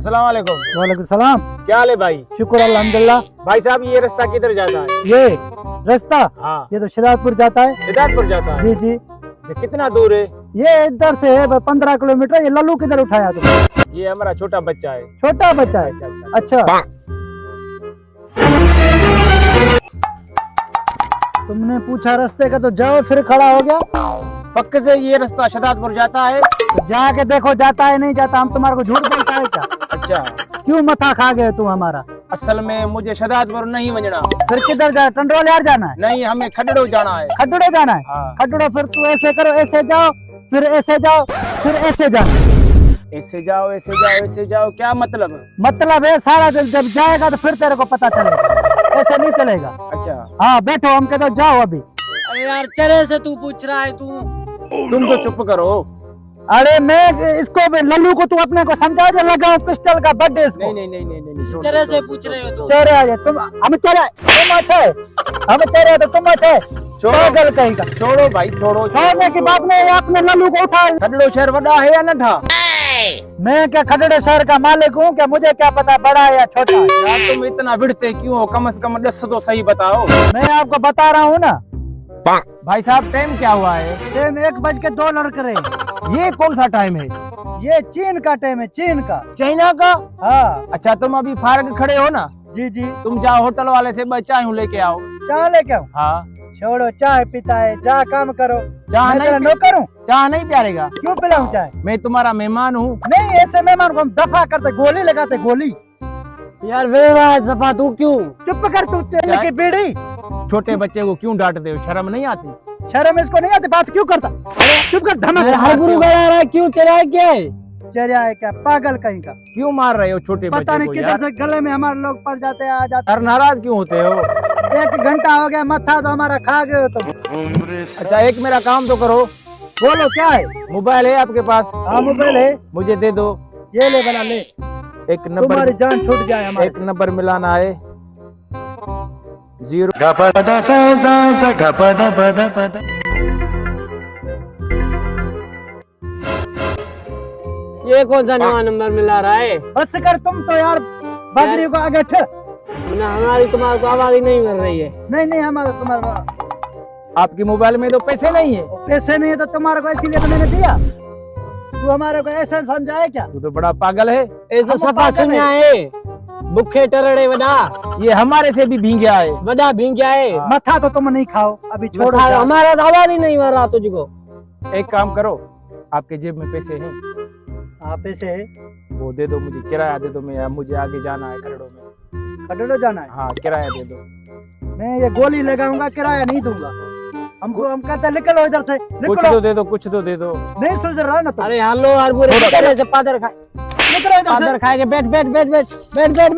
अस्सलाम वालेकुम। वालेकुम सलाम। क्या हाल है भाई? शुक्र अल्हम्दुलिल्लाह। भाई साहब ये रास्ता किधर जाता है? ये रास्ता हाँ, ये तो शिदातपुर जाता है। सिद्धार्थपुर जाता है। जी जी, ये कितना दूर है? ये इधर से है 15 किलोमीटर। ये लल्लू किधर उठाया तुम? ये हमारा छोटा बच्चा है। छोटा बच्चा है। अच्छा अच्छा। अच्छा, तुमने पूछा रास्ते का तो जाओ, फिर खड़ा हो गया। पक्के से ये रास्ता सिद्धार्थपुर जाता है? तो जाके देखो जाता है नहीं जाता। हम तुम्हारे को झूठ बोलता है क्या? अच्छा, क्यों मथा खा गए तुम हमारा? असल में मुझे सिद्धार्थपुर नहीं बजना। फिर किधर जाए? टंडोल यार जाना है? नहीं, हमें खडड़ो जाना है। खटुड़े जाना है? हाँ। खटुड़े फिर तू ऐसे करो, ऐसे जाओ, फिर ऐसे जाओ, फिर ऐसे जाओ। ऐसे जाओ ऐसे जाओ ऐसे जाओ, क्या मतलब? मतलब है सारा दिन जब जाएगा तो फिर तेरे को पता चलेगा, ऐसे नहीं चलेगा। अच्छा, हाँ बैठो, हम कहते जाओ अभी। अरे यार चले से तू पूछ रहा है तू। तुम तो चुप करो। अरे मैं इसको भी लल्लू को तू अपने को समझा दे, लगाओ पिस्टल का बर्थडे इसको। नहीं, छोड़ चले दो। से पूछ रहे हो तुम। चले आ जाए तुम, हम चले, तुम अच्छा है, हम चले तो तुम अच्छा है। पागल कहीं का। छोड़ो भाई, छोड़ो। छोड़ने की बात नहीं, आपने लल्लू को उठाया। खडड़ो शहर बड़ा है या नठा? मैं क्या खटड़े शहर का मालिक हूँ क्या? मुझे क्या पता बड़ा है या छोटा है? यार तुम इतना भिड़ते क्यों हो? कम से कम 10 तो सही बताओ। मैं आपको बता रहा हूँ ना। भाई साहब टाइम क्या हुआ है? टाइम 1:02 करे। ये कौन सा टाइम है? ये चीन का टाइम है, चीन का। चाइना का? हाँ अच्छा, तुम अभी फारग खड़े हो ना? जी जी। तुम जाओ होटल वाले से चाय लेके आओ। चाय लेके आओ? हाँ। छोड़ो, चाय पीता है, जा काम करो। चाय मैं नहीं तेरा नौकर हूँ? चाय नहीं प्यारेगा? क्यों पिलाऊं चाय? मैं तुम्हारा मेहमान हूँ। नहीं, ऐसे मेहमान को हम दफा करते, गोली लगाते, गोली। यार बेवाज सफा तू क्यों? चुप कर तू, चेले की बीड़ी। छोटे बच्चे को क्यों डांटते हो? शर्म नहीं आती? शर्म इसको नहीं आती? बात क्यों करता? चुप कर, धमक। हर गुरु गया रहा है क्यों? तेरा है क्या? चेहरा है क्या? पागल कहीं का। क्यों मार रहे हो छोटे पता बच्चे नहीं को किधर यार? से गले में हमारे लोग पड़ जाते हैं, आ जाते यार नाराज क्यों होते हो? हैं। 1 घंटा हो गया, मत्था तो हमारा खा गए हो तुम। अच्छा, एक मेरा काम तो करो। बोलो क्या है? मोबाइल है आपके पास? हाँ मोबाइल है। मुझे दे दो। ये ले बना ले, एक नंबर, तुम्हारी जान छूट जाए हमारी। एक नंबर मिलाना है। 0 ये कौन सा नया नंबर मिला रहा है? बस कर तुम तो यार, बकरी को आगे ठ। ना हमारी तुम्हारे को आवाज ही नहीं मिल रही है। नहीं हमारा तुम्हारा आपके मोबाइल में तो पैसे नहीं है। पैसे नहीं है तो तुम्हारे को इसीलिए तो मैंने दिया। तू हमारे को ऐसे समझाए क्या? तू तो बड़ा पागल है। ये तो हम सफा पागल सुनिया है। भूखे टरड़े वडा ये हमारे से भी भींग गया है। वडा भींग गया है। मथा तो तुम नहीं खाओ, अभी छोड़ो। बता, हमारा तो आवाज ही नहीं मिल रहा तुझको। एक काम करो, आपके जेब में पैसे हैं? हाँ पैसे है। वो दे दो, मुझे किराया दे दो। मुझे आगे जाना है खरड़ों में। खटड़े जाना है? हाँ, किराया दे दो। मैं ये गोली लगाऊंगा, किराया नहीं दूंगा। हम कहते हैं निकलो इधर से, कुछ निकलो। तो दे दो, कुछ तो दे दो। नहीं सुन रहा ना तुम? अरे हेलो हर बुरे से पादर खाए, निकलो इधर से। पादर खाए के बैठ बैठ बैठ बैठ बैठ बैठ